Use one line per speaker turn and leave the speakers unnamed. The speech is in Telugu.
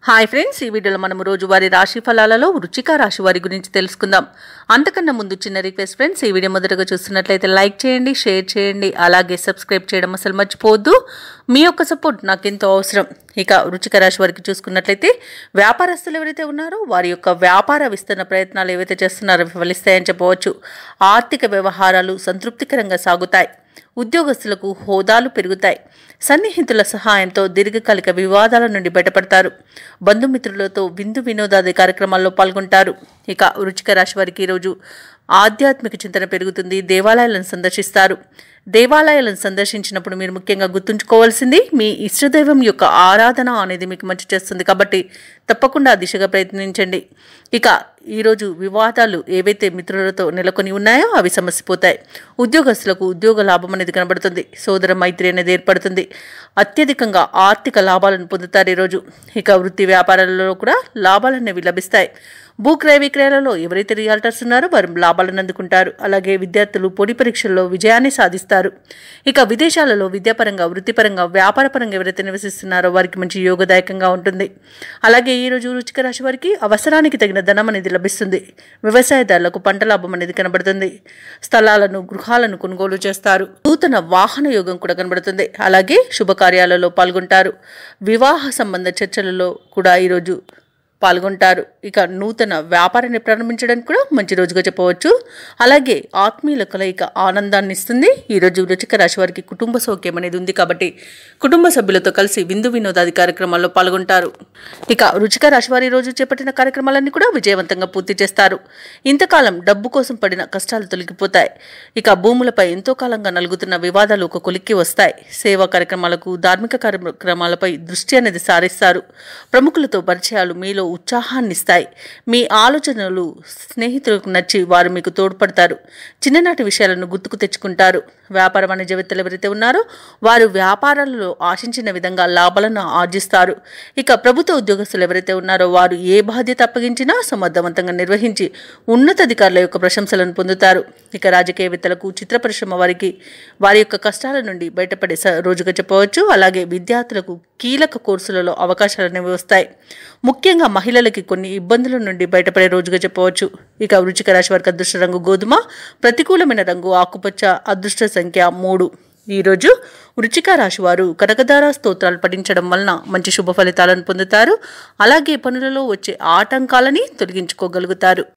హాయ్ ఫ్రెండ్స్, ఈ వీడియోలో మనం రోజువారీ రాశి ఫలాలలో వృశ్చిక రాశి వారి గురించి తెలుసుకుందాం. అంతకన్నా ముందు చిన్న రిక్వెస్ట్ ఫ్రెండ్స్, ఈ వీడియో మొదటగా చూస్తున్నట్లయితే లైక్ చేయండి, షేర్ చేయండి, అలాగే సబ్స్క్రైబ్ చేయడం అసలు మర్చిపోవద్దు. మీ యొక్క సపోర్ట్ నాకు ఎంతో అవసరం. ఇక వృశ్చిక రాశి వారికి చూసుకున్నట్లయితే వ్యాపారస్తులు ఎవరైతే ఉన్నారో వారి యొక్క వ్యాపార విస్తరణ ప్రయత్నాలు ఏవైతే చేస్తున్నారో ఫలిస్తాయని చెప్పవచ్చు. ఆర్థిక వ్యవహారాలు సంతృప్తికరంగా సాగుతాయి. ఉద్యోగస్తులకు హోదాలు పెరుగుతాయి. సన్నిహితుల సహాయంతో దీర్ఘకాలిక వివాదాల నుండి బయటపడతారు. బంధుమిత్రులతో విందు వినోదాది కార్యక్రమాల్లో పాల్గొంటారు. ఇక వృశ్చిక రాశి వారికి ఈరోజు ఆధ్యాత్మిక చింతన పెరుగుతుంది. దేవాలయాలను సందర్శిస్తారు. దేవాలయాలను సందర్శించినప్పుడు మీరు ముఖ్యంగా గుర్తుంచుకోవాల్సింది మీ ఇష్టదైవం యొక్క ఆరాధన అనేది మీకు మంచి చేస్తుంది. కాబట్టి తప్పకుండా ఆ దిశగా ప్రయత్నించండి. ఇక ఈరోజు వివాదాలు ఏవైతే మిత్రులతో నెలకొని ఉన్నాయో అవి సమసిపోతాయి. ఉద్యోగస్తులకు ఉద్యోగ లాభం అనేది కనబడుతుంది. సోదర మైత్రి అనేది ఏర్పడుతుంది. అత్యధికంగా ఆర్థిక లాభాలను పొందుతారు ఈరోజు. ఇక వృత్తి వ్యాపారాలలో కూడా లాభాలు అనేవి లభిస్తాయి. భూక్రయ విక్రయాలలో ఎవరైతే రియాల్టర్స్ ఉన్నారో వారు లాభాలను అందుకుంటారు. అలాగే విద్యార్థులు పోటీ పరీక్షల్లో విజయాన్ని సాధిస్తారు. ఇక విదేశాలలో విద్యాపరంగా, వృత్తిపరంగా, వ్యాపారపరంగా ఎవరైతే నివసిస్తున్నారో వారికి మంచి యోగదాయకంగా ఉంటుంది. అలాగే ఈరోజు వృశ్చిక రాశి వారికి అవసరానికి తగిన ధనం అనేది లభిస్తుంది. వ్యవసాయదారులకు పంట లాభం అనేది కనబడుతుంది. స్థలాలను, గృహాలను కొనుగోలు చేస్తారు. నూతన వాహన యోగం కూడా కనబడుతుంది. అలాగే శుభకార్యాలలో పాల్గొంటారు. వివాహ సంబంధ చర్చలలో కూడా ఈరోజు పాల్గొంటారు. ఇక నూతన వ్యాపారాన్ని ప్రారంభించడానికి కూడా మంచి రోజుగా చెప్పవచ్చు. అలాగే ఆత్మీయుల కలయిక ఆనందాన్ని ఇస్తుంది. ఈరోజు వృశ్చిక రాశి వారికి కుటుంబ సౌఖ్యం అనేది ఉంది. కాబట్టి కుటుంబ సభ్యులతో కలిసి విందు వినోదాది కార్యక్రమాల్లో పాల్గొంటారు. ఇక వృశ్చిక రాశి వారి రోజు చేపట్టిన కార్యక్రమాలన్నీ కూడా విజయవంతంగా పూర్తి చేస్తారు. ఇంతకాలం డబ్బు కోసం పడిన కష్టాలు తొలగిపోతాయి. ఇక భూములపై ఎంతో కాలంగా నలుగుతున్న వివాదాలు ఒక కొలిక్కి వస్తాయి. సేవా కార్యక్రమాలకు, ధార్మిక కార్యక్రమాలపై దృష్టి అనేది సారిస్తారు. ప్రముఖులతో పరిచయాలు మీలో ఉత్సాహాన్ని ఇస్తాయి. మీ ఆలోచనలు స్నేహితులకు నచ్చి వారు మీకు తోడ్పడతారు. చిన్ననాటి విషయాలను గుర్తుకు తెచ్చుకుంటారు. వ్యాపార వాణిజ్యవేత్తలు ఎవరైతే ఉన్నారో వారు వ్యాపారాలలో ఆశించిన విధంగా లాభాలను ఆర్జిస్తారు. ఇక ప్రభుత్వ ఉద్యోగస్తులు ఎవరైతే ఉన్నారో వారు ఏ బాధ్యత అప్పగించినా సమర్థవంతంగా నిర్వహించి ఉన్నతాధికారుల యొక్క ప్రశంసలను పొందుతారు. ఇక రాజకీయవేత్తలకు, చిత్ర పరిశ్రమ వారికి వారి యొక్క కష్టాల నుండి బయటపడే రోజుగా చెప్పవచ్చు. అలాగే విద్యార్థులకు కీలక కోర్సులలో అవకాశాలు అనేవి వస్తాయి. ముఖ్యంగా మహిళలకి కొన్ని ఇబ్బందుల నుండి బయటపడే రోజుగా చెప్పవచ్చు. ఇక వృశ్చిక రాశి వారికి అదృష్ట రంగు గోధుమ, ప్రతికూలమైన రంగు ఆకుపచ్చ, అదృష్ట సంఖ్య 3. ఈరోజు వృశ్చిక రాశి వారు కనకదార స్తోత్రాలు పఠించడం వలన మంచి శుభ ఫలితాలను పొందుతారు. అలాగే పనులలో వచ్చే ఆటంకాలని తొలగించుకోగలుగుతారు.